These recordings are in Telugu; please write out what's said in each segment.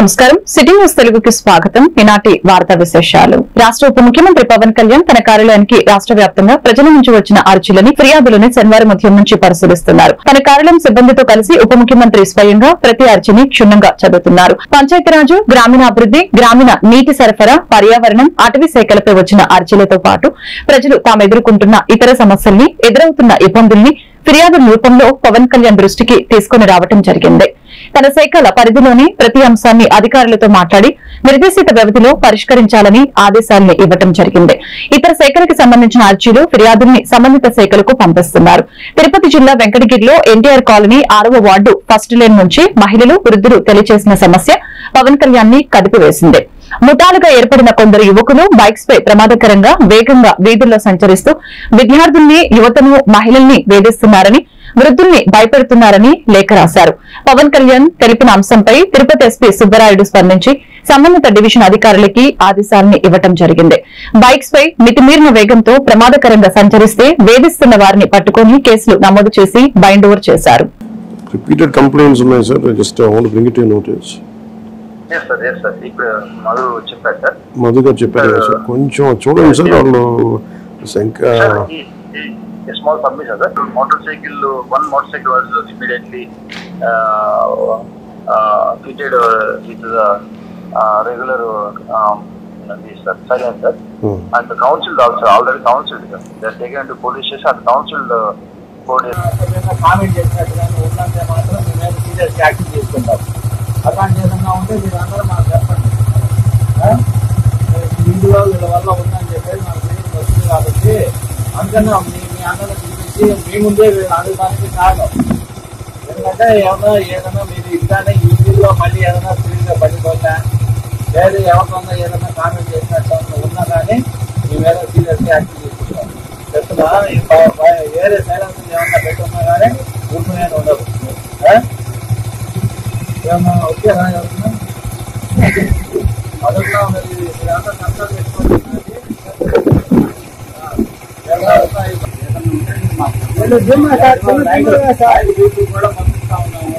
నమస్కారం సిటీ న్యూస్ తెలుగుకి స్వాగతం. ఈనాటి వార్తా విశేషాలు. రాష్ట్ర ఉప ముఖ్యమంత్రి పవన్ కళ్యాణ్ తన కార్యాలయానికి రాష్ట్ర వ్యాప్తంగా ప్రజల నుంచి వచ్చిన అర్జీలని ఫిర్యాదులని శనివారం ఉదయం నుంచి పరిశీలిస్తున్నారు. తన కార్యాలయం సిబ్బందితో కలిసి ఉప ముఖ్యమంత్రి స్వయంగా ప్రతి అర్జీని క్షుణ్ణంగా చదువుతున్నారు. పంచాయతీరాజు, గ్రామీణాభివృద్ధి, గ్రామీణ నీటి సరఫరా, పర్యావరణం, అటవీ శాఖలపై వచ్చిన అర్జీలతో పాటు ప్రజలు తాము ఎదుర్కొంటున్న ఇతర సమస్యల్ని, ఎదురవుతున్న ఇబ్బందుల్ని ఫిర్యాదుల రూపంలో పవన్ కళ్యాణ్ దృష్టికి తీసుకుని రావడం జరిగింది. తన శాఖల పరిధిలోని ప్రతి అంశాన్ని అధికారులతో మాట్లాడి నిర్దేశిత వ్యవధిలో పరిష్కరించాలని ఆదేశాలను ఇవ్వడం జరిగింది. ఇతర శాఖలకు సంబంధించిన అర్జీలు, ఫిర్యాదుల్ని సంబంధిత శాఖలకు పంపిస్తున్నారు. తిరుపతి జిల్లా వెంకటగిరిలో ఎన్టీఆర్ కాలనీ 6వ వార్డు ఫస్ట్ లేన్ నుంచి మహిళలు, వృద్ధులు తెలియజేసిన సమస్య పవన్ కళ్యాణ్ ని కదిపివేసింది. ముఠాలుగా ఏర్పడిన కొందరు యువకులు బైక్స్ పై ప్రమాదకరంగా వేగంగా వీధుల్లో సంచరిస్తూ విద్యార్థుల్ని, యువతను, మహిళల్ని వేధిస్తున్నారని, వృద్ధుల్ని భయపెడుతున్నారని లేఖ రాశారు. పవన్ కళ్యాణ్ తెలిపిన అంశంపై తిరుపతి ఎస్పీ సుబ్బరాయుడు స్పందించి సంబంధిత డివిజన్ అధికారులకి ఆదేశాలను ఇవ్వడం జరిగింది. బైక్స్ పై మితిమీరిన వేగంతో ప్రమాదకరంగా సంచరిస్తే వేధిస్తున్న వారిని పట్టుకుని కేసులు నమోదు చేసి బైండ్ ఓవర్ చేశారు. మధుగా చెప్పారు సార్, కొంచెం చూడండి సార్. వాళ్ళు small submission, sir. One motorcycle was immediately fitted with the regular silencer, and the council also already counselled. They are taken to police station and council comment చేసినట్టుగా ఉన్నంతే మాత్రం మేము సీరియస్ యాక్షన్ తీసుకుంటాం. అలాంటి ఏదన్నా ఉంటే మీరు అందరూ మాకు చెప్పండి. వీడియో వీళ్ళ వల్ల ఉందని చెప్పేసి మాకు వస్తుంది కాబట్టి అందుకన్నా మీ అందరూ చూపించి మీ ముందే అడగడానికి కారణం. ఎందుకంటే ఏదైనా మీరు ఇట్లానే యూట్యూబ్లో మళ్ళీ ఏదైనా స్క్రీన్గా పడిపోతా లేదా ఎవరికన్నా ఏదైనా కామెంట్ చేసినట్టు ఉన్నా కానీ మీ మీద సీరియస్గా యాక్షన్ తీసుకుంటాం. చెప్తున్నా వేరే సైలెన్స్ ఏమన్నా పెట్టున్నా కానీ ఊరుకునే ఉండదు. ఏమన్నా వచ్చేదా ఎవరన్నా అడుగుతా ఉన్నది మీరంతా కష్టాలు పెట్టుకుంటున్నది. కూడా పంపిస్తా ఉన్నాము.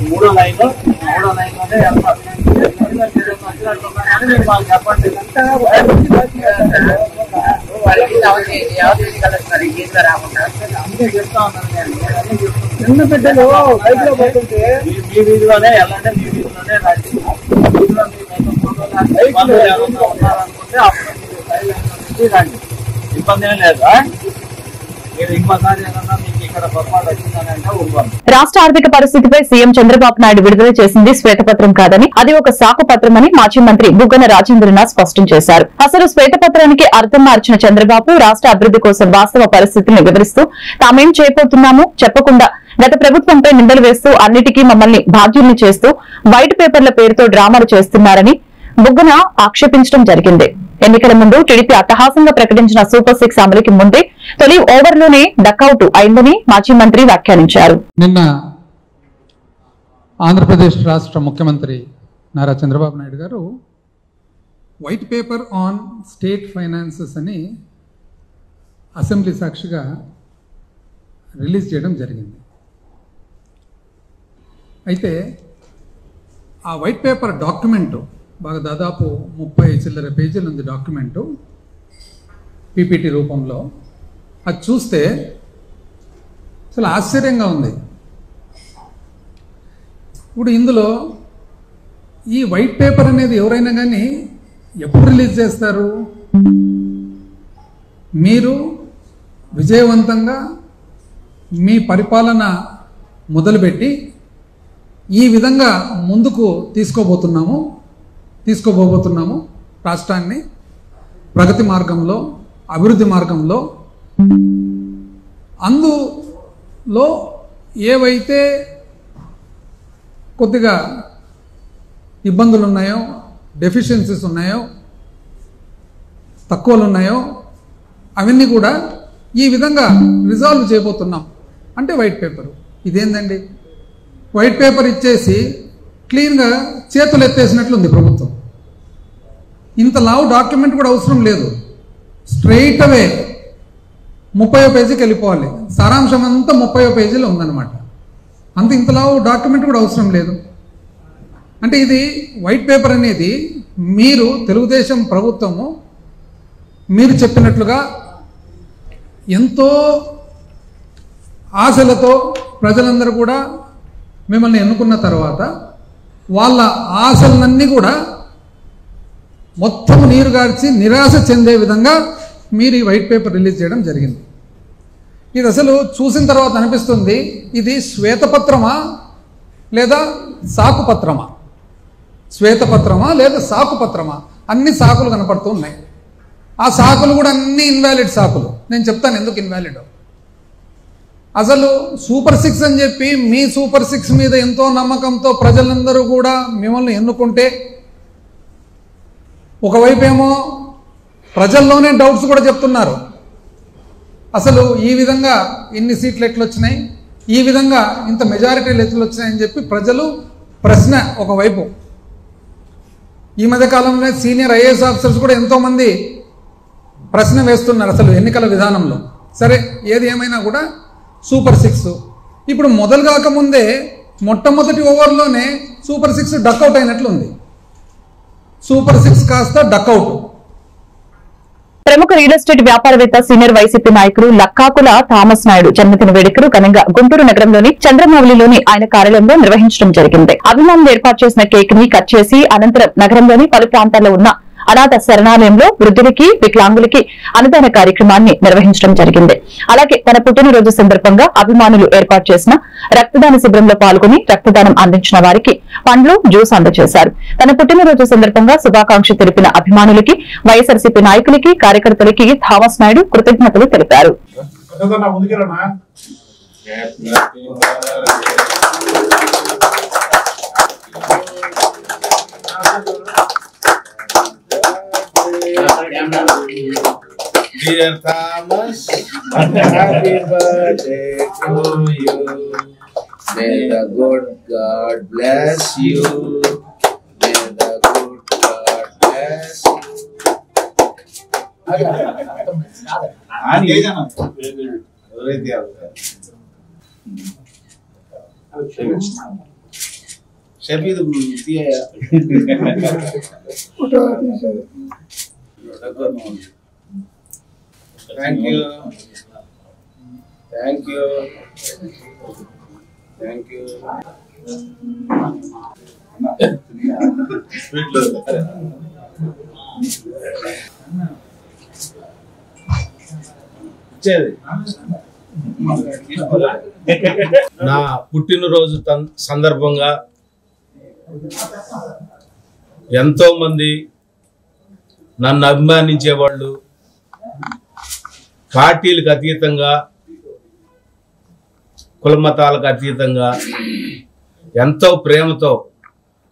మూడో లైన్ మీరు మాకు చెప్పండి. అందుకే చెప్తా ఉన్నాను నేను. చిన్న బిడ్డలు బయటలో పోతుంటే మీ వీధిలోనే ఎలాంటి మీ వీధిలోనే రాజు వీధిలో ఉన్నారనుకుంటే అప్పుడు రండి, ఇబ్బంది ఏం లేదు. రాష్ట్ర ఆర్థిక పరిస్థితిపై సీఎం చంద్రబాబు నాయుడు విడుదల చేసింది శ్వేతపత్రం కాదని, అది ఒక సాకు పత్రమని మాజీ మంత్రి బుగ్గన రాజేంద్రనాథ్ స్పష్టం చేశారు. అసలు శ్వేతపత్రానికి అర్థం మార్చిన చంద్రబాబు రాష్ట్ర అభివృద్ధి కోసం వాస్తవ పరిస్థితులను వివరిస్తూ తామేం చేయబోతున్నామో చెప్పకుండా గత ప్రభుత్వంపై నిందలు వేస్తూ అన్నిటికీ మమ్మల్ని బాధ్యుల్ని చేస్తూ వైట్ పేపర్ల పేరుతో డ్రామాలు చేస్తున్నారని బుగ్గన ఆక్షేపించడం జరిగింది. ఎన్నికల ముందు టీడీపీ అట్టహాసంగా ప్రకటించిన సూపర్ 6 అమలుకి ముందే తొలి ఓవర్లోనే డకౌట్ అయిందని మాజీ మంత్రి వ్యాఖ్యానించారు. నిన్న ఆంధ్రప్రదేశ్ రాష్ట్ర ముఖ్యమంత్రి నారా చంద్రబాబు నాయుడు గారు white paper on state finances అని అసెంబ్లీ సాక్షిగా రిలీజ్ చేయడం జరిగింది. అయితే ఆ వైట్ పేపర్ డాక్యుమెంటు బాగా దాదాపు 30 చిల్లర పేజీలు ఉంది డాక్యుమెంటు పీపీటీ రూపంలో. అది చూస్తే చాలా ఆశ్చర్యంగా ఉంది. ఇప్పుడు ఇందులో ఈ వైట్ పేపర్ అనేది ఎవరైనా కానీ ఎప్పుడు రిలీజ్ చేస్తారు? మీరు విజయవంతంగా మీ పరిపాలన మొదలుపెట్టి ఈ విధంగా ముందుకు తీసుకోబోతున్నాము రాష్ట్రాన్ని ప్రగతి మార్గంలో, అభివృద్ధి మార్గంలో. అందులో ఏవైతే కొద్దిగా ఇబ్బందులు ఉన్నాయో, డెఫిషియన్సీస్ ఉన్నాయో, తక్కువలు ఉన్నాయో అవన్నీ కూడా ఈ విధంగా రిజాల్వ్ చేయబోతున్నాం అంటే వైట్ పేపరు. ఇదేందండి? వైట్ పేపర్ ఇచ్చేసి క్లీన్గా చేతులు ఎత్తేసినట్లుంది ప్రభుత్వం. ఇంత లావు డాక్యుమెంట్ కూడా అవసరం లేదు. స్ట్రైట్ అవే 30వ పేజీకి వెళ్ళిపోవాలి. సారాంశం అంతా 30వ పేజీలో ఉందన్నమాట. అంత ఇంతలా డాక్యుమెంట్ కూడా అవసరం లేదు. అంటే ఇది వైట్ పేపర్ అనేది మీరు తెలుగుదేశం ప్రభుత్వము మీరు చెప్పినట్లుగా ఎంతో ఆశలతో ప్రజలందరూ కూడా మిమ్మల్ని ఎన్నుకున్న తర్వాత వాళ్ళ ఆశలన్నీ కూడా మొత్తం నీరు గార్చి నిరాశ చెందే విధంగా మీరు ఈ వైట్ పేపర్ రిలీజ్ చేయడం జరిగింది. ఇది అసలు చూసిన తర్వాత అనిపిస్తుంది ఇది శ్వేతపత్రమా లేదా సాకుపత్రమా, శ్వేతపత్రమా లేదా సాకుపత్రమా, అన్ని సాకులు కనపడుతూ ఉన్నాయి. ఆ సాకులు కూడా అన్ని ఇన్వాలిడ్ సాకులు. నేను చెప్తాను ఎందుకు ఇన్వాలిడ్. అసలు సూపర్ 6 అని చెప్పి మీ సూపర్ 6 మీద ఎంతో నమ్మకంతో ప్రజలందరూ కూడా మిమ్మల్ని ఎన్నుకుంటే ఒకవైపు ఏమో ప్రజల్లోనే డౌట్స్ కూడా చెప్తున్నారు. అసలు ఈ విధంగా ఇన్ని సీట్లు ఎట్లు వచ్చినాయి, ఈ విధంగా ఇంత మెజారిటీలు ఎట్లు వచ్చినాయని చెప్పి ప్రజలు ప్రశ్న ఒకవైపు. ఈ మధ్యకాలంలో సీనియర్ ఐఏఎస్ ఆఫీసర్స్ కూడా ఎంతోమంది ప్రశ్న వేస్తున్నారు అసలు ఎన్నికల విధానంలో. సరే ఏది ఏమైనా కూడా సూపర్ 6 ఇప్పుడు మొదలు కాకముందే మొట్టమొదటి ఓవర్లోనే సూపర్ 6 డక్అవుట్ అయినట్లు ఉంది. సూపర్ 6 కాస్త డక్అవుట్. ప్రముఖ రియల్ ఎస్టేట్ వ్యాపారవేత్త సీనియర్ వైసీపీ నాయకుడు లక్కాకుల థామస్ నాయుడు జన్మదిన వేడుకలు ఘనంగా గుంటూరు నగరంలోని చంద్రమౌళిలోని ఆయన కార్యాలయంలో నిర్వహించడం జరిగింది. అభిమానులు ఏర్పాటు చేసిన కేక్ ని కట్ చేసి అనంతరం నగరంలోని పలు ప్రాంతాల్లో ఉన్న అనాథ శరణాలయంలో వృద్ధులకి వికలాంగులకి అన్నదాన కార్యక్రమాన్ని నిర్వహించడం జరిగింది. అలాగే తన పుట్టినరోజు సందర్భంగా అభిమానులు ఏర్పాటు చేసిన రక్తదాన శిబిరంలో పాల్గొని రక్తదానం అందించిన వారికి పండ్లు జ్యూస్ అందజేశారు. తన పుట్టినరోజు సందర్భంగా శుభాకాంక్ష తెలిపిన అభిమానులకి వైఎస్ఆర్సీపీ నాయకులకి కార్యకర్తలకి థామస్ నాయుడు కృతజ్ఞతలు తెలిపారు. Dear Thomas, happy birthday to you. May the good God bless you. May the good God bless you. Thank you. Thank you. Thank you. నా పుట్టినరోజు సందర్భంగా ఎంతో మంది నన్ను అభిమానించేవాళ్ళు పార్టీలకు అతీతంగా కులమతాలకు అతీతంగా ఎంతో ప్రేమతో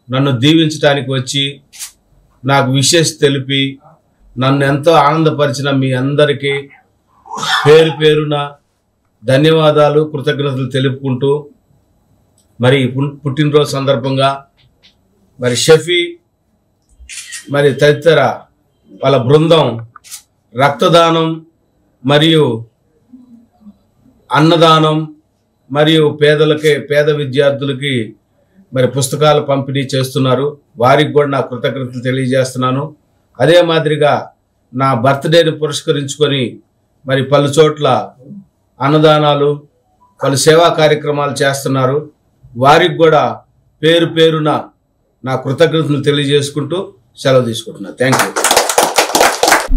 నన్ను దీవించడానికి వచ్చి నాకు విషెస్ తెలిపి నన్ను ఎంతో ఆనందపరిచిన మీ అందరికీ పేరు పేరున ధన్యవాదాలు కృతజ్ఞతలు తెలుపుకుంటూ మరి పుట్టినరోజు సందర్భంగా మరి షఫీ మరి తదితర వాళ్ళ బృందం రక్తదానం మరియు అన్నదానం మరియు పేద విద్యార్థులకి మరి పుస్తకాలు పంపిణీ చేస్తున్నారు. వారికి కూడా నా కృతజ్ఞతలు తెలియజేస్తున్నాను. అదే మాదిరిగా నా బర్త్డేని పురస్కరించుకొని మరి పలు చోట్ల అన్నదానాలు పలు సేవా కార్యక్రమాలు చేస్తున్నారు. వారికి కూడా పేరు పేరున నా కృతజ్ఞతలు తెలియజేసుకుంటూ సెలవు తీసుకుంటున్నాను. Thank you.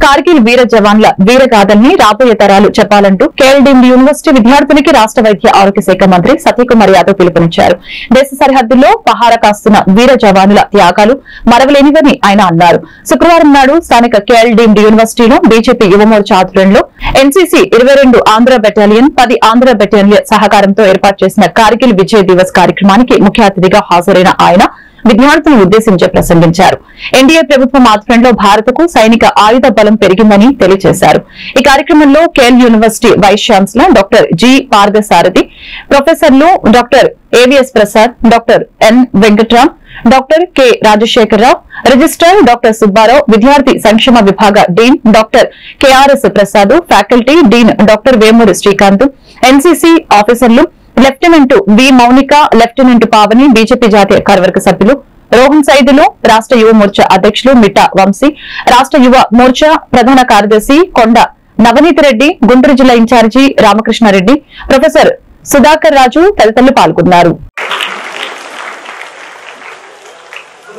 కార్గిల్ వీర జవాన్ల వీరగాథల్ని రాబోయే తరాలు చెప్పాలంటూ కేఎల్డీఎం యూనివర్సిటీ విద్యార్థులకి రాష్ట్ర వైద్య ఆరోగ్య శాఖ మంత్రి సత్యకుమార్ యాదవ్ పిలుపునిచ్చారు. దేశ సరిహద్దుల్లో పహార కాస్తున్న వీర జవానుల త్యాగాలు మరవలేనివని ఆయన అన్నారు. శుక్రవారం నాడు స్థానిక కేఎల్డీఎం యూనివర్సిటీలో బీజేపీ యువమోర్చా ఆధ్వర్యంలో NCC 22 Andhra battalion 10 Andhra battalion సహకారంతో ఏర్పాటు చేసిన కార్గిల్ విజయ్ దివస్ కార్యక్రమానికి ముఖ్య అతిథిగా హాజరైన ఆయన విద్యార్థులను ఉద్దేశించి ప్రసంగించారు. ఎన్డీఏ ప్రభుత్వం ఆధ్వర్యంలో భారత్కు సైనిక ఆయుధ బలం పెరిగిందని తెలియజేశారు. ఈ కార్యక్రమంలో KL university vice chancellor doctor G Parthasarathi, ప్రొఫెసర్లు doctor AVS Prasad, doctor N Venkatram, doctor K Rajasekhararao, registrar doctor Subbarao, విద్యార్థి సంక్షేమ విభాగ dean doctor KRS Prasad, faculty dean doctor Vemuri Srikanth, NCC ఆఫీసర్లు lieutenant V Mounika, lieutenant Pavani, BJP జాతీయ కార్యవర్గ సభ్యులు రోహన్ సైదులు, రాష్ట్ర యువ మోర్చా అధ్యక్షులు మిట్టా వంశీ, రాష్ట్ర యువ మోర్చా ప్రధాన కార్యదర్శి కొండ నవనీత్ రెడ్డి, గుంటూరు జిల్లా ఇన్ఛార్జి రామకృష్ణారెడ్డి, ప్రొఫెసర్ సుధాకర్ రాజు తదితరులు పాల్గొన్నారు.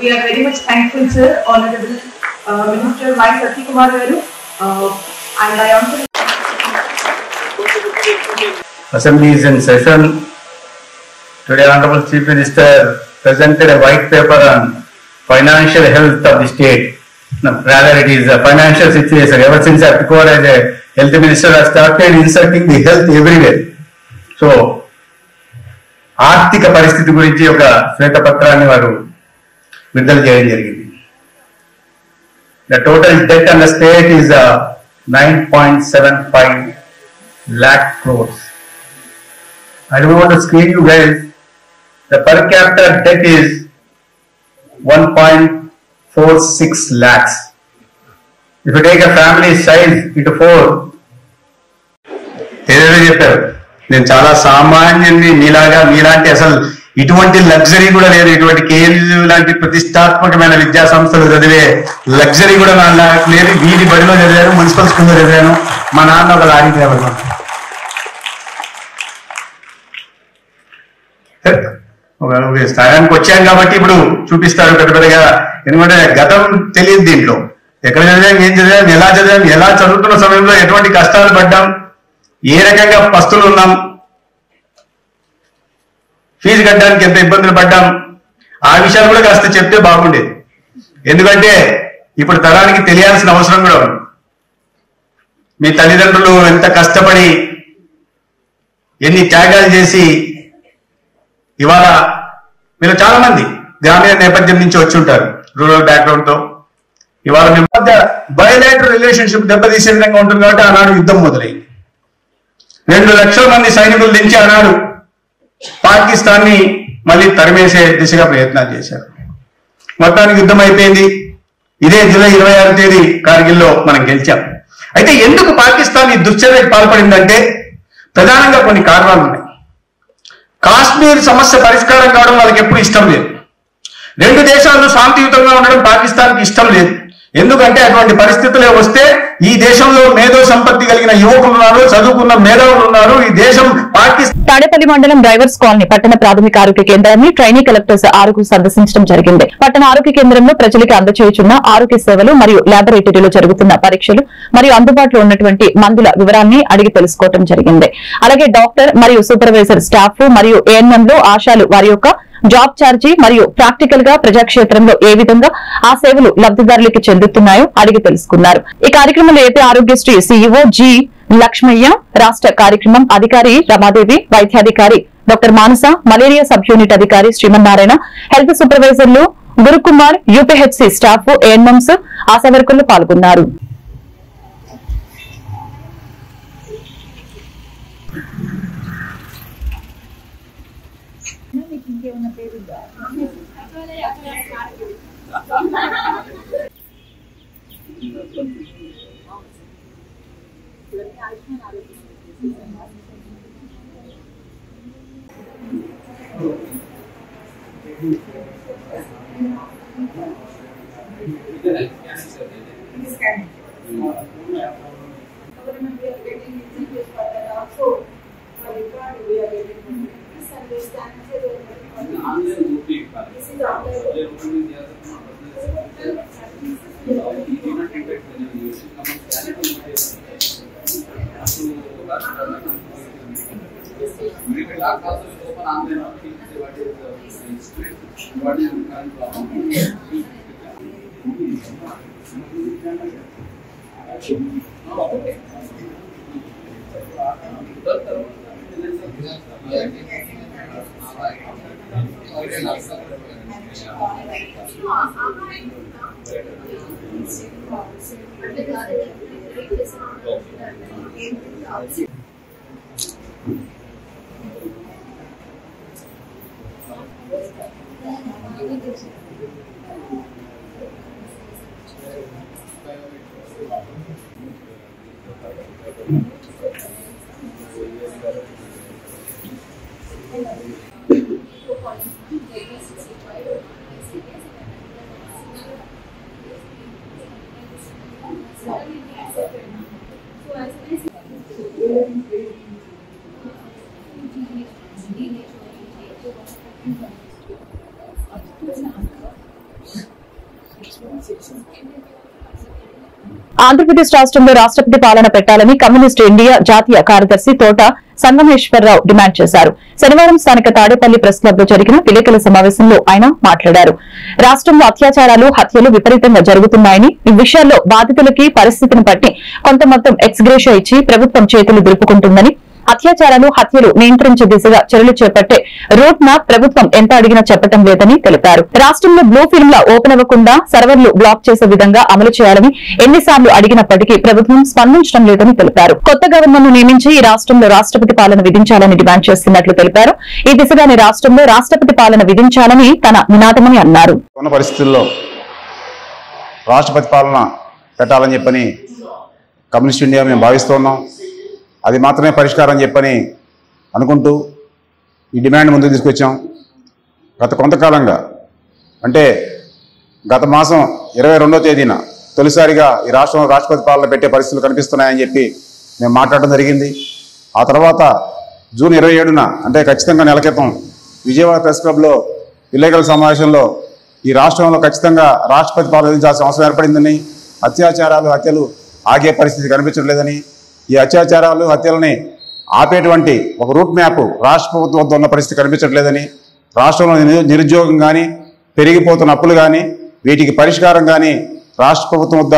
We are very much thankful, sir, Honorable Minister Y. Satyakumar Garu, and I also. Assembly is in session. Today, Honorable Chief Minister presented a white paper on financial health of the state. No, rather it is a financial situation. Ever since I took over as a health minister, I started inserting the health everywhere. So, ఆర్థిక పరిస్థితి గురించి ఒక శ్వేతపత్రాన్ని వారు విడుదల చేయడం జరిగింది. The total debt on the state is 9.75 lakh crores. I don't want to screen you guys. The per capita debt is 1.46 lakhs. If you take a family size into 4, ఏదేదో చెప్పారు. నేను చాలా సామాన్యుని, మీలాంటి అసలు ఇటువంటి లగ్జరీ కూడా లేదు. ఇటువంటి కేఎల్యూ లాంటి ప్రతిష్టాత్మకమైన విద్యా సంస్థలు చదివే లగ్జరీ కూడా నాకు లేదు. వీధి బడిలో చదివాను, మున్సిపల్ స్కూల్లో చదివాను. మా నాన్న ఒక లారీ డ్రైవర్. ఒక స్థానానికి వచ్చాం కాబట్టి ఇప్పుడు చూపిస్తారు పెద్ద పెద్దగా. ఎందుకంటే గతం తెలియదు దీంట్లో. ఎక్కడ చదివాం, ఏం చదివాం, ఎలా చదువుతున్న సమయంలో ఎటువంటి కష్టాలు పడ్డాం, ఏ రకంగా పస్తులు ఉన్నాం, ఫీజు కట్టడానికి ఎంత ఇబ్బందులు పడ్డాం, ఆ విషయాలు కూడా కాస్త చెప్తే బాగుండేది. ఎందుకంటే ఇప్పుడు తరానికి తెలియాల్సిన అవసరం కూడా ఉంది. మీ తల్లిదండ్రులు ఎంత కష్టపడి ఎన్ని త్యాగాలు చేసి ఇవాళ మీరు చాలా మంది గ్రామీణ నేపథ్యం నుంచి వచ్చి ఉంటారు, రూరల్ బ్యాక్గ్రౌండ్ తో. ఇవాళ మీ మధ్య బయోలాటరల్ రిలేషన్షిప్ దెబ్బతీసే విధంగా ఉంటుంది కాబట్టి ఆనాడు యుద్ధం మొదలైంది. 2 లక్షల మంది సైనికులు దించి ఆనాడు పాకిస్తాన్ ని మళ్ళీ తరిమేసే దిశగా ప్రయత్నాలు చేశారు. మొత్తానికి యుద్ధం అయిపోయింది. ఇదే జూలై 26వ తేదీ కార్గిల్లో మనం గెలిచాం. అయితే ఎందుకు పాకిస్తాన్ ఈ దుశ్చర్యకు పాల్పడిందంటే ప్రధానంగా కొన్ని కారణాలు ఉన్నాయి. కాశ్మీర్ సమస్య పరిష్కారం కావడం వాళ్ళకి ఎప్పుడు ఇష్టం లేదు. 2 దేశాలు శాంతియుతంగా ఉండడం పాకిస్తాన్కి ఇష్టం లేదు. ఎందుకంటే అటువంటి పరిస్థితులే వస్తే ఈ దేశంలో మేధో సంపత్తి కలిగిన యువకులు ఉన్నారు, చదువుకున్న మేధావులు ఉన్నారు. ఈ దేశం పాకిస్తాన్. తాడేపల్లి మండలం డ్రైవర్స్ కాలనీ పట్టణ ప్రాథమిక ఆరోగ్య కేంద్రాన్ని ట్రైనీ కలెక్టర్స్ 6 సందర్శించడం జరిగింది. పట్టణ ఆరోగ్య కేంద్రంలో ప్రజలకు అందజేయుచున్న ఆరోగ్య సేవలు మరియు ల్యాబొరేటరీలో జరుగుతున్న పరీక్షలు మరియు అందుబాటులో ఉన్నటువంటి మందుల వివరాన్ని అడిగి తెలుసుకోవడం జరిగింది. అలాగే డాక్టర్ మరియు సూపర్వైజర్ స్టాఫ్ మరియు ఏఎన్ఎంలో ఆశాలు వారి యొక్క జాబ్ ఛార్జీ మరియు ప్రాక్టికల్ గా ప్రజాక్షేత్రంలో ఏ విధంగా ఆ సేవలు లబ్దిదారులకు చెందుతున్నాయో అడిగి తెలుసుకున్నారు. ఈ కార్యక్రమంలో AP Aarogyasri CEO G Lakshmaiah, రాష్ట్ర కార్యక్రమం అధికారి రమాదేవి, వైద్యాధికారి doctor Manasa, malaria sub unit అధికారి శ్రీమన్నారాయణ, హెల్త్ సూపర్వైజర్లు Gurukumar, UPHC staff, ANMs, ASHA వర్కర్లు పాల్గొన్నారు. ఆంధ్రప్రదేశ్ రాష్ట్రంలో రాష్ట్రపతి పాలన పెట్టాలని కమ్యూనిస్టు ఇండియా జాతీయ కార్యదర్శి తోట సంగమేశ్వరరావు డిమాండ్ చేశారు. శనివారం స్థానిక తాడేపల్లి ప్రెస్ క్లబ్ లో జరిగిన విలేకరుల సమావేశంలో ఆయన మాట్లాడారు. రాష్ట్రంలో అత్యాచారాలు, హత్యలు విపరీతంగా జరుగుతున్నాయని, ఈ విషయాల్లో బాధితులకి పరిస్థితిని బట్టి కొంత మొత్తం ఎక్స్గ్రేషియా ఇచ్చి ప్రభుత్వం చేతులు దులుపుకుంటుందని, అత్యాచారాలు, హత్యలు నియంత్రించే దిశగా చర్యలు చేపట్టే రూట్ మ్యాప్ ప్రభుత్వం ఎంత అడిగినా చెప్పడం లేదని తెలిపారు. రాష్ట్రంలో బ్లూ ఫిల్మ్ లా ఓపెన్ అవ్వకుండా సర్వర్లు బ్లాక్ చేసే విధంగా అమలు చేయాలని ఎన్నిసార్లు అడిగినప్పటికీ ప్రభుత్వం స్పందించడం లేదని తెలిపారు. కొత్త గవర్నర్ ను నియమించి ఈ రాష్ట్రంలో రాష్ట్రపతి పాలన విధించాలని డిమాండ్ చేస్తున్నట్లు తెలిపారు. ఈ దిశగానే రాష్ట్రంలో రాష్ట్రపతి పాలన విధించాలని తన నినాదమని అన్నారు. ఉన్న పరిస్థితుల్లో రాష్ట్రపతి పాలన పెట్టాలని చెప్పని కమ్యూనిస్ట్ ఇండియా మేము భావిస్తున్నాం. అది మాత్రమే పరిష్కారం చెప్పని అనుకుంటూ ఈ డిమాండ్ ముందుకు తీసుకొచ్చాం. గత కొంతకాలంగా అంటే గత మాసం 22వ తేదీన తొలిసారిగా ఈ రాష్ట్రంలో రాష్ట్రపతి పాలన పెట్టే పరిస్థితులు కనిపిస్తున్నాయని చెప్పి మేము మాట్లాడడం జరిగింది. ఆ తర్వాత జూన్ 27న అంటే ఖచ్చితంగా నెల క్రితం విజయవాడ ప్రెస్ క్లబ్లో విలేకరుల సమావేశంలో ఈ రాష్ట్రంలో ఖచ్చితంగా రాష్ట్రపతి పాలన విధించాల్సిన అవసరం ఏర్పడిందని, అత్యాచారాలు, హత్యలు ఆగే పరిస్థితి కనిపించడం లేదని, ఈ అత్యాచారాలు, హత్యలని ఆపేటువంటి ఒక రూట్ మ్యాప్ రాష్ట్ర ప్రభుత్వం వద్ద ఉన్న పరిస్థితి కనిపించట్లేదని, రాష్ట్రంలో నిరుద్యోగం కానీ, పెరిగిపోతున్న అప్పులు కానీ, వీటికి పరిష్కారం కానీ రాష్ట్ర ప్రభుత్వం వద్ద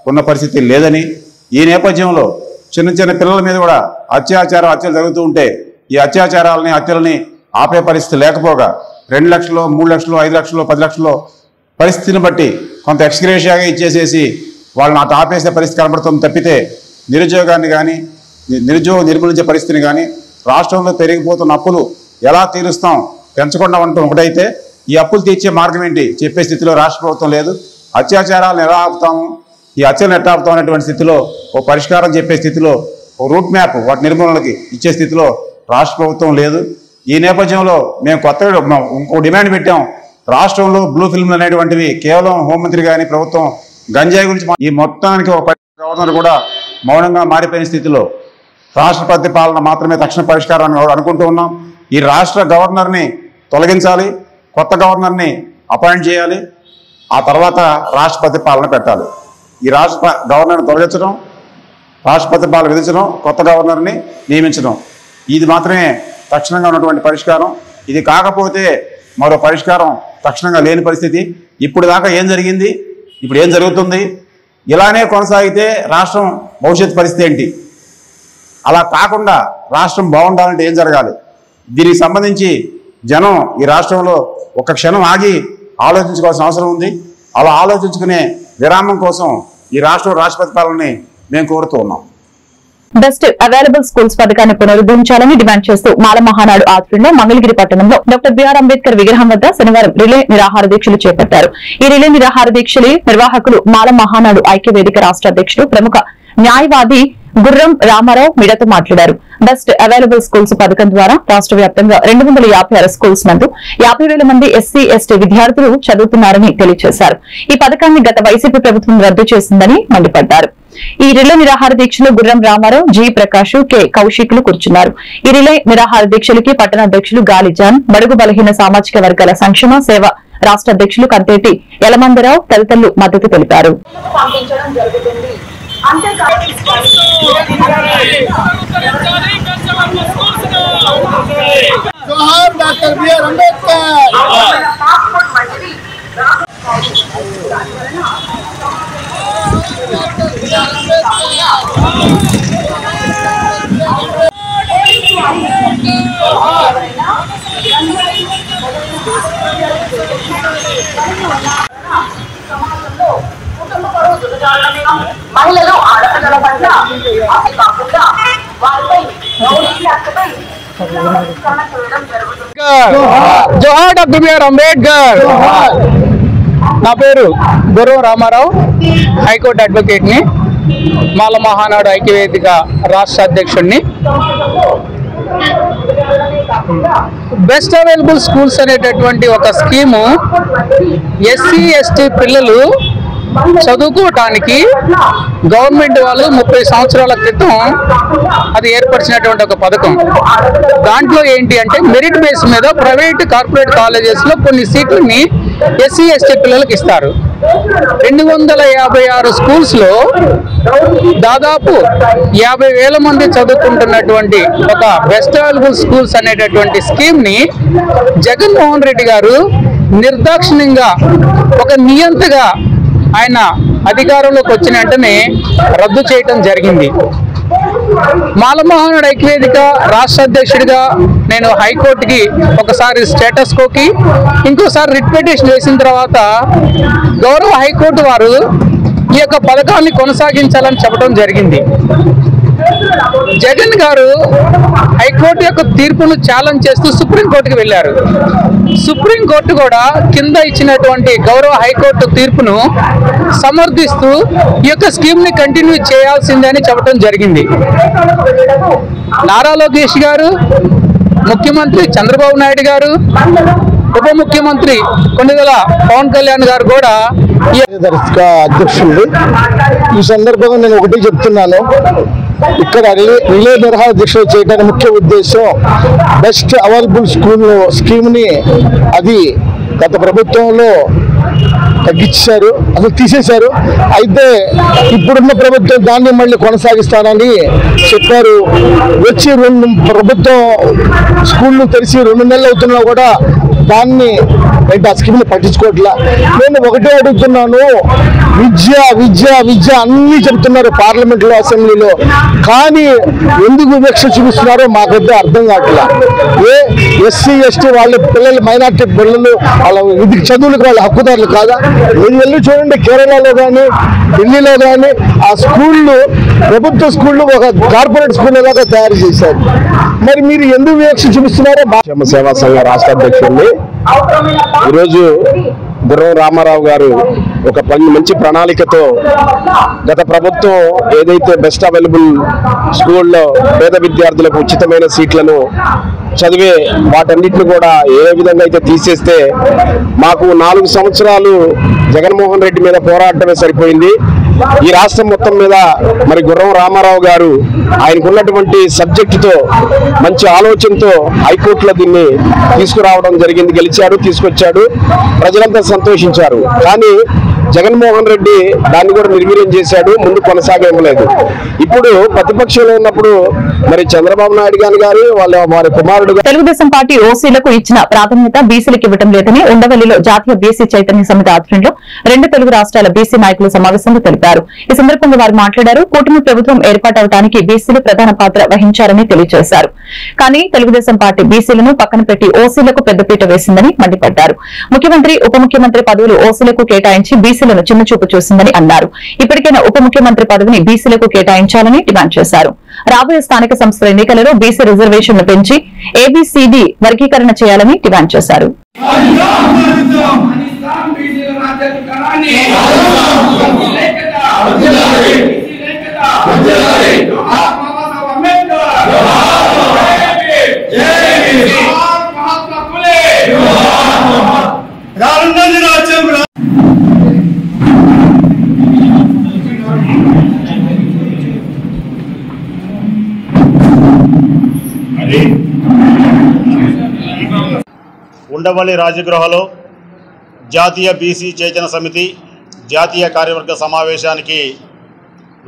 ఉన్న పరిస్థితి లేదని, ఈ నేపథ్యంలో చిన్న చిన్న పిల్లల మీద కూడా హత్యలు జరుగుతూ ఉంటే ఈ అత్యాచారాలని, హత్యలని ఆపే పరిస్థితి లేకపోగా 2 లక్షలు, 3 లక్షలు, 5 లక్షలు, 10 లక్షలు పరిస్థితిని బట్టి కొంత ఎక్స్గ్రేషియాగా ఇచ్చేసేసి వాళ్ళని అటు ఆపేసే పరిస్థితి కనబడుతుంది తప్పితే నిరుద్యోగాన్ని కానీ, నిరుద్యోగం నిర్మూలించే పరిస్థితిని కానీ, రాష్ట్రంలో పెరిగిపోతున్న అప్పులు ఎలా తీరుస్తాం, పెంచకుండా ఉండటం ఒకటైతే ఈ అప్పులు తీర్చే మార్గం ఏంటి చెప్పే స్థితిలో రాష్ట్ర ప్రభుత్వం లేదు. అత్యాచారాలను ఎలా ఆపుతాము, ఈ హత్యలను ఎట్లా ఆపుతాం అనేటువంటి స్థితిలో ఓ పరిష్కారం చెప్పే స్థితిలో, ఓ రూట్ మ్యాప్ వాటి నిర్మూలనకి ఇచ్చే స్థితిలో రాష్ట్ర ప్రభుత్వం లేదు. ఈ నేపథ్యంలో మేము కొత్తగా ఇంకో డిమాండ్ పెట్టాం. రాష్ట్రంలో బ్లూ ఫిల్మ్లు అనేటువంటివి కేవలం హోంమంత్రి కానీ ప్రభుత్వం గంజాయి గురించి ఈ మొత్తానికి ఒక గవర్నర్ కూడా మౌనంగా మారిపోయిన స్థితిలో రాష్ట్రపతి పాలన మాత్రమే తక్షణ పరిష్కారాన్ని అనుకుంటూ ఉన్నాం. ఈ రాష్ట్ర గవర్నర్ని తొలగించాలి, కొత్త గవర్నర్ని అపాయింట్ చేయాలి, ఆ తర్వాత రాష్ట్రపతి పాలన పెట్టాలి. ఈ రాష్ట్ర గవర్నర్ని తొలగించడం, రాష్ట్రపతి పాలన విధించడం, కొత్త గవర్నర్ని నియమించడం, ఇది మాత్రమే తక్షణంగా ఉన్నటువంటి పరిష్కారం. ఇది కాకపోతే మరో పరిష్కారం తక్షణంగా లేని పరిస్థితి. ఇప్పుడు దాకా ఏం జరిగింది, ఇప్పుడు ఏం జరుగుతుంది, ఇలానే కొనసాగితే రాష్ట్రం భవిష్యత్ పరిస్థితి ఏంటి, అలా కాకుండా రాష్ట్రం బాగుండాలంటే ఏం జరగాలి, దీనికి సంబంధించి జనం ఈ రాష్ట్రంలో ఒక క్షణం ఆగి ఆలోచించుకోవాల్సిన అవసరం ఉంది. అలా ఆలోచించుకునే విరామం కోసం ఈ రాష్ట్రం రాష్ట్రపతి పాలనని మేము కోరుతూ ఉన్నాం. బెస్ట్ అవైలబుల్ స్కూల్స్ పథకాన్ని పునరుద్ధరించాలని డిమాండ్ చేస్తూ మాల మహానాడు ఆధ్వర్యంలో మంగళగిరి పట్టణంలో డాక్టర్ బిఆర్ అంబేద్కర్ విగ్రహం వద్ద శనివారం రిలే నిరాహార దీక్షలు చేపట్టారు. ఈ రిలే నిరాహార దీక్షలు నిర్వాహకులు మాల మహానాడు ఐక్య వేదిక రాష్ట్ర అధ్యక్షుడు ప్రముఖ న్యాయవాది గుర్రం రామారావు మీడియాతో మాట్లాడారు. బెస్ట్ అవైలబుల్ స్కూల్స్ పథకం ద్వారా రాష్ట్ర వ్యాప్తంగా 256 స్కూల్స్ నందు 50,000 మంది ఎస్సీ, ఎస్టీ విద్యార్థులు చదువుతున్నారని తెలియజేశారు. ఈ పథకాన్ని గత వైసీపీ ప్రభుత్వం రద్దు చేసిందని మండిపడ్డారు. ఈ రిలే నిరాహార దీక్షలో గుర్రం రామారావు, జి ప్రకాష్, కె కౌశిక్లు కూర్చున్నారు. ఈ రిలే నిరాహార దీక్షలకి పట్టణ అధ్యక్షులు గాలిజాన్, బడుగు బలహీన సామాజిక వర్గాల సంక్షేమ సేవ రాష్ట్ర అధ్యక్షులు కంతేటి యలమందరావు తదితరులు మద్దతు తెలిపారు. మహిళలు ఆడపిల్లల పట్ల కాకుండా వారిపై జోహార్ డాక్టర్ బిఆర్ అంబేద్కర్. నా పేరు గుర్రం రామారావు, హైకోర్టు అడ్వకేట్ని, మాల మహానాడు ఐక్యవేదిక రాష్ట్ర అధ్యక్షుడిని. బెస్ట్ అవైలబుల్ స్కూల్స్ అనేటటువంటి ఒక స్కీము ఎస్సీ ఎస్టీ పిల్లలు చదువుకోవటానికి గవర్నమెంట్ వాళ్ళు 30 సంవత్సరాల క్రితం అది ఏర్పరిచినటువంటి ఒక పథకం. దాంట్లో ఏంటి అంటే మెరిట్ బేస్ మీద ప్రైవేట్ కార్పొరేట్ కాలేజెస్లో కొన్ని సీట్లని ఎస్సీ ఎస్టీ పిల్లలకు ఇస్తారు. 256 స్కూల్స్లో దాదాపు 50,000 మంది చదువుకుంటున్నటువంటి ఒక బెస్ట్ అవైలబుల్ స్కూల్స్ అనేటటువంటి స్కీమ్ని జగన్మోహన్ రెడ్డి గారు నిర్దాక్షిణ్యంగా ఒక నియంతగా ఆయన అధికారంలోకి వచ్చిన వెంటనే రద్దు చేయటం జరిగింది. మాల మహానాడు ఐక్యవేదిక రాష్ట్ర అధ్యక్షుడిగా నేను హైకోర్టుకి ఒకసారి స్టేటస్ కోకి, ఇంకోసారి రిట్ పిటిషన్ వేసిన తర్వాత గౌరవ హైకోర్టు వారు ఈ యొక్క పథకాన్ని కొనసాగించాలని చెప్పడం జరిగింది. జగన్ గారు హైకోర్టు యొక్క తీర్పును ఛాలెంజ్ చేస్తూ సుప్రీంకోర్టుకి వెళ్ళారు. సుప్రీంకోర్టు కూడా కింద ఇచ్చినటువంటి గౌరవ హైకోర్టు తీర్పును సమర్థిస్తూ ఈ యొక్క స్కీమ్ ని కంటిన్యూ చేయాల్సిందని చెప్పడం జరిగింది. నారా లోకేష్ గారు, ముఖ్యమంత్రి చంద్రబాబు నాయుడు గారు, ఉప ముఖ్యమంత్రి కొణిదెల పవన్ కళ్యాణ్ గారు కూడా అధ్యక్షుడు. ఈ సందర్భంగా నేను ఒకటి చెప్తున్నాను, ఇక్కడ రిలే నిర్వహణ చేయడానికి ముఖ్య ఉద్దేశం బెస్ట్ అవైలబుల్ స్కీమ్ని అది గత ప్రభుత్వంలో తగ్గించారు, అసలు తీసేశారు. అయితే ఇప్పుడున్న ప్రభుత్వం దాన్ని మళ్ళీ కొనసాగిస్తానని చెప్పారు. వచ్చి ప్రభుత్వం స్కూళ్ళు తెరిచి 2 నెలలు అవుతున్నా కూడా దాన్ని ఆ స్కీమ్ని పట్టించుకోవట్లా. నేను ఒకటే అడుగుతున్నాను, విద్య విద్య విద్య అన్నీ చెప్తున్నారు పార్లమెంట్లో, అసెంబ్లీలో, కానీ ఎందుకు వివక్ష చూపిస్తున్నారో మాకైతే అర్థం కావట్లా. ఎస్సీ ఎస్టీ వాళ్ళ పిల్లలు, మైనార్టీ పిల్లలు వాళ్ళ ఇది చదువులకు వాళ్ళ హక్కుదారులు కాదా? మీరు వెళ్ళి చూడండి, కేరళలో కానీ ఢిల్లీలో కానీ ఆ స్కూళ్ళు ప్రభుత్వ స్కూళ్ళు ఒక కార్పొరేట్ స్కూళ్ళ దాకా తయారు చేశారు. మరి మీరు ఎందుకు వివక్ష చూపిస్తున్నారో. సేవా సంఘ రాష్ట్ర అధ్యక్షుడిని ఈరోజు గుర్రం రామారావు గారు ఒక మంచి ప్రణాళికతో గత ప్రభుత్వం ఏదైతే బెస్ట్ అవైలబుల్ స్కూల్లో పేద విద్యార్థులకు ఉచితమైన సీట్లను చదివే వాటన్నిటిని కూడా ఏ విధంగా అయితే తీసేస్తే మాకు 4 సంవత్సరాలు జగన్మోహన్ రెడ్డి మీద పోరాటమే సరిపోయింది. ఈ రాష్ట్రం మొత్తం మీద మరి గుర్రం రామారావు గారు ఆయనకున్నటువంటి సబ్జెక్టుతో మంచి ఆలోచనతో హైకోర్టులో దీన్ని తీసుకురావడం జరిగింది. గెలిచాడు, తీసుకొచ్చాడు, ప్రజలంతా సంతోషించారు. కానీ జగన్మోహన్ రెడ్డి దాన్ని కూడా నిర్వీర్యం చేశాడు, ముందు కొనసాగలేదు. ఇప్పుడు ప్రతిపక్షంలో ఉన్నప్పుడు మరి చంద్రబాబు నాయుడు గారు వారి కుమారుడు తెలుగుదేశం పార్టీ ఓసీలకు ఇచ్చిన ప్రాధాన్యత బీసీలకు ఇవ్వడం లేదని ఉండవల్లిలో జాతీయ బీసీ చైతన్య సమితి ఆధ్వర్యంలో 2 తెలుగు రాష్ట్రాల బీసీ నాయకుల సమావేశంలో తెలిపారు. ఈ సందర్భంగా వారు మాట్లాడారు. కూటమి ప్రభుత్వం ఏర్పాటవడానికి బీసీలు ప్రధాన పాత్ర వహించారని తెలియజేశారు. కానీ తెలుగుదేశం పార్టీ బీసీలను పక్కన పెట్టి ఓసీలకు పెద్దపీట వేసిందని మండిపడ్డారు. ముఖ్యమంత్రి, ఉప ముఖ్యమంత్రి పదవులు ఓసీలకు కేటాయించి బీసీలను చిన్నచూపు చూసిందని అన్నారు. ఇప్పటికైనా ఉప ముఖ్యమంత్రి పదవిని బీసీలకు కేటాయించాలని డిమాండ్ చేశారు. రాబోయే స్థానిక సంస్థల ఎన్నికలలో బీసీ రిజర్వేషన్లు పెంచి ఏబీసీడీ వర్గీకరణ చేయాలని డిమాండ్ చేశారు. ఉండవల్లి రాజగృహలో జాతీయ బీసీ చైతన్య సమితి జాతీయ కార్యవర్గ సమావేశానికి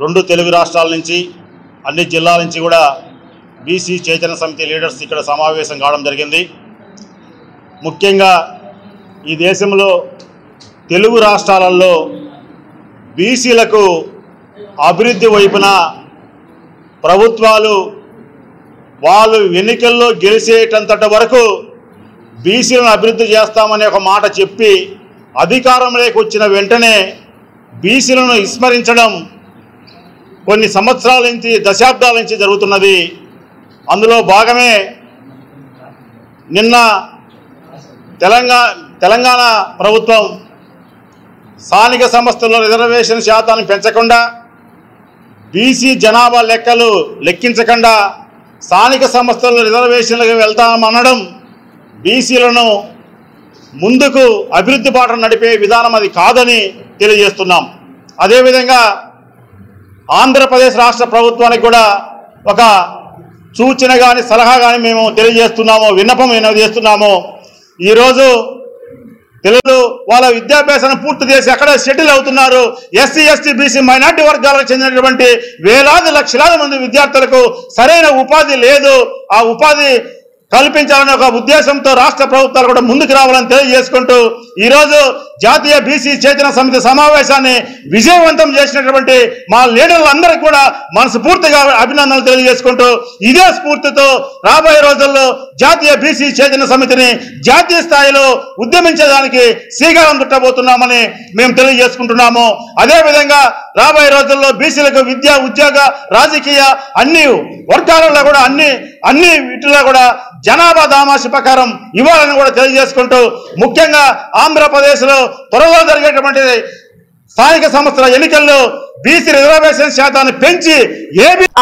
2 తెలుగు రాష్ట్రాల నుంచి అన్ని జిల్లాల నుంచి కూడా బీసీ చైతన్య సమితి లీడర్స్ ఇక్కడ సమావేశం కావడం జరిగింది. ముఖ్యంగా ఈ దేశంలో తెలుగు రాష్ట్రాలలో బీసీలకు అభివృద్ధి వైపున ప్రభుత్వాలు వాళ్ళు ఎన్నికల్లో గెలిచేటంతటి వరకు బీసీలను అభివృద్ధి చేస్తామనే ఒక మాట చెప్పి అధికారంలోకి వచ్చిన వెంటనే బీసీలను విస్మరించడం కొన్ని సంవత్సరాల నుంచి, దశాబ్దాల నుంచి జరుగుతున్నది. అందులో భాగమే నిన్న తెలంగాణ ప్రభుత్వం స్థానిక సంస్థల్లో రిజర్వేషన్ శాతాన్ని పెంచకుండా, బీసీ జనాభా లెక్కలు లెక్కించకుండా స్థానిక సంస్థల్లో రిజర్వేషన్లకు వెళ్తామనడం బీసీలను ముందుకు అభివృద్ధి బాట నడిపే విధానం అది కాదని తెలియజేస్తున్నాం. అదేవిధంగా ఆంధ్రప్రదేశ్ రాష్ట్ర ప్రభుత్వానికి కూడా ఒక సూచన కానీ సలహా కానీ మేము తెలియజేస్తున్నాము, విన్నపం చేస్తున్నాము. ఈరోజు పిల్లలు వాళ్ళ విద్యాభ్యాసాన్ని పూర్తి చేసి అక్కడ సెటిల్ అవుతున్నారు. ఎస్సీ ఎస్టీ బీసీ మైనార్టీ వర్గాలకు చెందినటువంటి వేలాది లక్షలాది మంది విద్యార్థులకు సరైన ఉపాధి లేదు. ఆ ఉపాధి కల్పించాలనే ఒక ఉద్దేశంతో రాష్ట్ర ప్రభుత్వాలు కూడా ముందుకు రావాలని తెలియజేసుకుంటూ ఈరోజు జాతీయ బీసీ చైతన్య సమితి సమావేశాన్ని విజయవంతం చేసినటువంటి మా లీడర్లందరికీ కూడా మనస్ఫూర్తిగా అభినందనలు తెలియజేసుకుంటూ ఇదే స్ఫూర్తితో రాబోయే రోజుల్లో జాతీయ బీసీ చైతన్య సమితిని జాతీయ స్థాయిలో ఉద్యమించడానికి శ్రీకారం చుట్టబోతున్నామని మేము తెలియజేసుకుంటున్నాము. అదేవిధంగా రాబోయే రోజుల్లో బీసీలకు విద్య, ఉద్యోగ, రాజకీయ అన్ని వర్గాలలో కూడా అన్ని వీటిలో కూడా జనాభా దామాషి ప్రకారం ఇవ్వాలని కూడా తెలియజేసుకుంటూ ముఖ్యంగా ఆంధ్రప్రదేశ్లో త్వరలో జరిగేటువంటి స్థానిక సంస్థల ఎన్నికల్లో బీసీ రిజర్వేషన్ శాతాన్ని పెంచి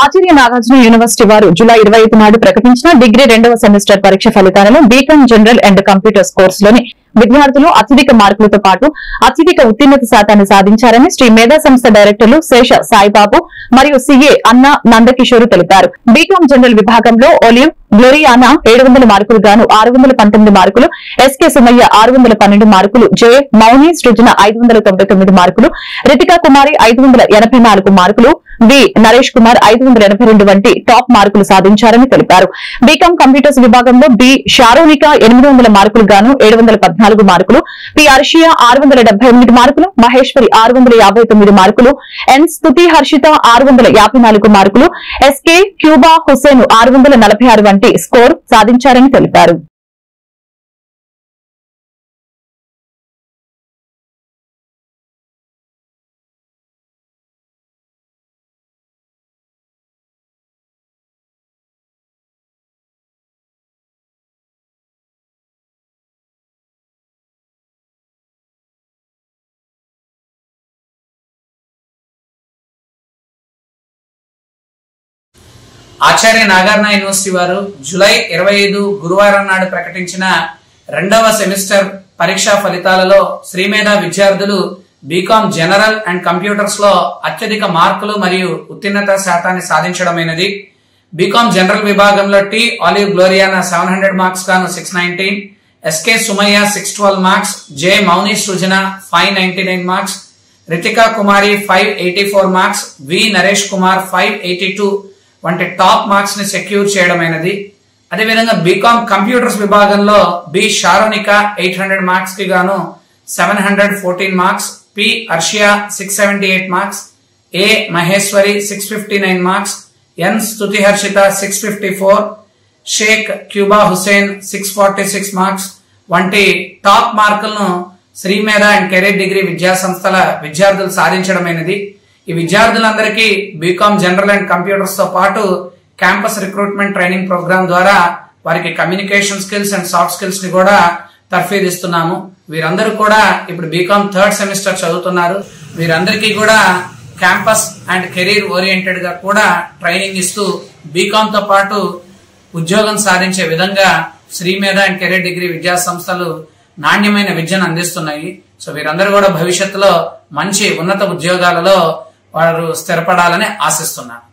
ఆచార్య నాగార్జున యూనివర్సిటీ వారు జూలై 25 నాడు ప్రకటించిన డిగ్రీ 2వ సెమిస్టర్ పరీక్ష ఫలితాలలో బీకాం జనరల్ అండ్ కంప్యూటర్స్ కోర్సులోని విద్యార్థులు అత్యధిక మార్కులతో పాటు అత్యధిక ఉత్తీర్ణత శాతాన్ని సాధించారని శ్రీ మేధా సంస్థ డైరెక్టర్లు శేష సాయిబాబు మరియు సీఏ అన్న నందకిషోర్ తెలిపారు. బీకాం జనరల్ విభాగంలో ఒలివ్ గ్లోరియానా 700 మార్కులు గాను 619 మార్కులు, ఎస్కే సుమయ్య 612 మార్కులు, జే మౌని సృజన 599 మార్కులు, రితికా కుమారి 584 మార్కులు, వి నరేష్ కుమార్ 582 వంటి టాప్ మార్కులు సాధించారని తెలిపారు. బీకాం కంప్యూటర్స్ విభాగంలో బి షారోనిక 800 మార్కులు గాను 714 మార్కులు, పి అర్షియా 678 మార్కులు, మహేశ్వరి 659 మార్కులు, ఎన్ స్తుతి హర్షిత 654 మార్కులు, ఎస్కే క్యూబా హుసేన్ 646 వంటి స్కోర్ సాధించారని తెలిపారు. ఆచార్య నాగార్జున యూనివర్సిటీ వారు జూలై 25 గురువారం నాడు ప్రకటించిన 2వ సెమిస్టర్ పరీక్షా ఫలితాలలో శ్రీమేధ విద్యార్థులు బీకాం జనరల్ అండ్ కంప్యూటర్స్ లో అత్యధిక మార్కులు మరియు ఉత్తీర్ణత శాతాన్ని సాధించడమైనది. బీకాం జనరల్ విభాగంలో టి ఆలివ్ గ్లోరియానా 700 మార్క్స్ గాను 619, ఎస్కే సుమయ్య 612 మార్క్స్, జే మౌని సృజన 599 మార్క్స్, రితికా కుమారి 584 మార్క్స్, వి నరేష్ కుమార్ 582 వంటి టాప్ మార్క్స్ ని సెక్యూర్ చేయడమైనది. అదేవిధంగా బీకాం కంప్యూటర్స్ విభాగంలో బి షారోనిక 800 మార్క్స్ కి గాను 714 మార్క్స్, పి అర్షియా 678 మార్క్స్, ఏ మహేశ్వరి 659 మార్క్స్, ఎన్ స్తుతి హర్షిత 654, షేక్ క్యూబా హుసేన్ 646 మార్క్స్ వంటి టాప్ మార్కులను శ్రీమేధ అండ్ కెరీర్ డిగ్రీ విద్యా సంస్థల విద్యార్థులు సాధించడమైనది. ఈ విద్యార్థులందరికీ బీకాం జనరల్ అండ్ కంప్యూటర్స్ తో పాటు క్యాంపస్ రిక్రూట్మెంట్ ట్రైనింగ్ ప్రోగ్రామ్ ద్వారా వారికి communication skills and soft skills ని కూడా తర్ఫీదిస్తున్నాము. వీరందరూ కూడా ఇప్పుడు బీకాం 3rd సెమిస్టర్ చదువుతున్నారు. వీరందరికీ కూడా క్యాంపస్ అండ్ కెరీర్ ఓరియంటెడ్ గా కూడా ట్రైనింగ్ ఇస్తూ బీకాం తో పాటు ఉద్యోగం సాధించే విధంగా శ్రీమేధ అండ్ కెరీర్ డిగ్రీ విద్యా సంస్థలు నాణ్యమైన విద్యను అందిస్తున్నాయి. సో వీరందరూ కూడా భవిష్యత్తులో మంచి ఉన్నత ఉద్యోగాలలో వారు స్థిరపడాలని ఆశిస్తున్నారు.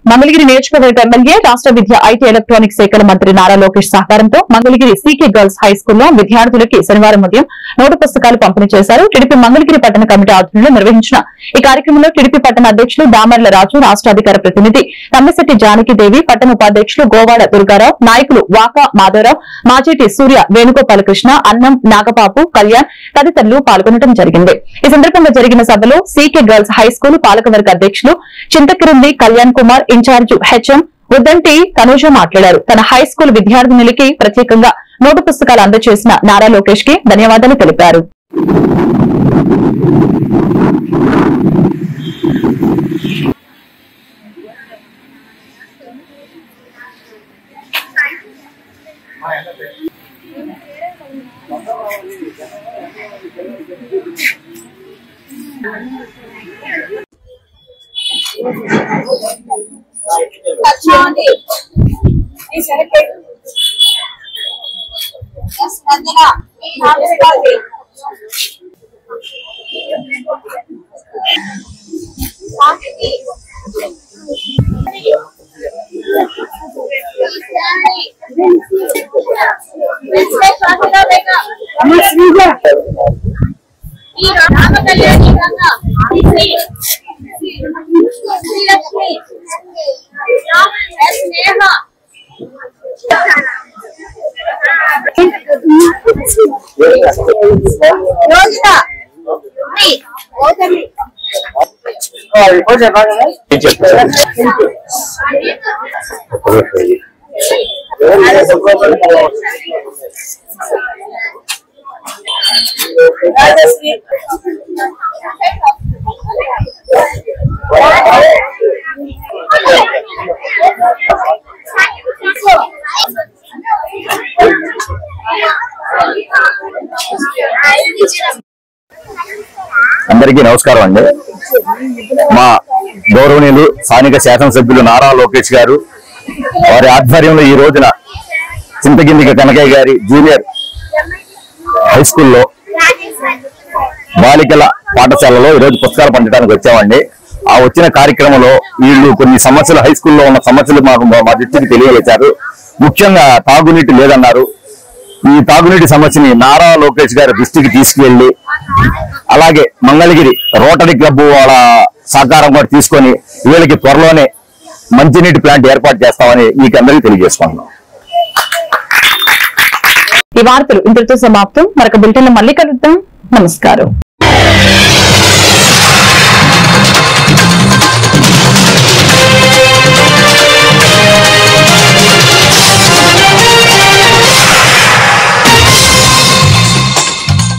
మంగళగిరి నియోజకవర్గ ఎమ్మెల్యే రాష్ట్ర విద్య ఐటీ ఎలక్ట్రానిక్స్ శాఖల మంత్రి నారా లోకేష్ సహకారంతో మంగళగిరి సీకే గర్ల్స్ హై స్కూల్లో విద్యార్థులకి శనివారం ఉదయం నోటు పుస్తకాలు పంపిణీ చేశారు. టీడీపీ మంగళగిరి పట్టణ కమిటీ ఆధ్వర్యంలో నిర్వహించిన ఈ కార్యక్రమంలో టీడీపీ పట్టణ అధ్యక్షులు దామర్ల రాజు, రాష్ట్ర అధికార ప్రతినిధి తమ్మిశెట్టి జానకిదేవి, పట్టణ ఉపాధ్యక్షులు గోవాడ దుర్గారావు, నాయకులు వాకా మాధవరావు, మాజేటి సూర్య, వేణుగోపాలకృష్ణ, అన్నం నాగబాబు, కళ్యాణ్ తదితరులు పాల్గొనడం జరిగింది. ఈ సందర్భంగా జరిగిన సభలో సీకే గర్ల్స్ హై స్కూల్ పాలకవర్గ అధ్యక్షులు చింతకిరింది కళ్యాణ్ కుమార్, ఇన్ఛార్జ్ హెచ్ఎం ఉద్దంటి తనూజ మాట్లాడారు. తన హై స్కూల్ విద్యార్థినులకి ప్రత్యేకంగా నోటు పుస్తకాలు అందజేసిన నారా లోకేష్ కి ధన్యవాదాలు తెలిపారు. అందరికీ నమస్కారం అండి. మా గౌరవనీయులు స్థానిక శాసనసభ్యులు నారా లోకేష్ గారు వారి ఆధ్వర్యంలో ఈ రోజున చింతకిందిక కనకయ్య గారి జూనియర్ హై స్కూల్లో బాలికల పాఠశాలలో ఈరోజు పుస్తకాలు పంచడానికి వచ్చామండి. ఆ వచ్చిన కార్యక్రమంలో వీళ్ళు కొన్ని సమస్యలు హై స్కూల్లో ఉన్న సమస్యలు మా దృష్టికి తెలియజేశారు. ముఖ్యంగా తాగునీటి లేదన్నారు. ఈ తాగునీటి సమస్యని నారా లోకేష్ గారి దృష్టికి తీసుకువెళ్లి అలాగే మంగళగిరి రోటరీ క్లబ్ వాళ్ళ సహకారం కూడా తీసుకొని వీళ్ళకి త్వరలోనే మంచినీటి ప్లాంట్ ఏర్పాటు చేస్తామని మీకు అందరికీ తెలియజేసుకుంటున్నాం. ఈ వార్తలు ఇంతటితో సమాప్తం. మరొక బులెటిన్ లో మళ్ళీ కలుద్దాం. నమస్కారం.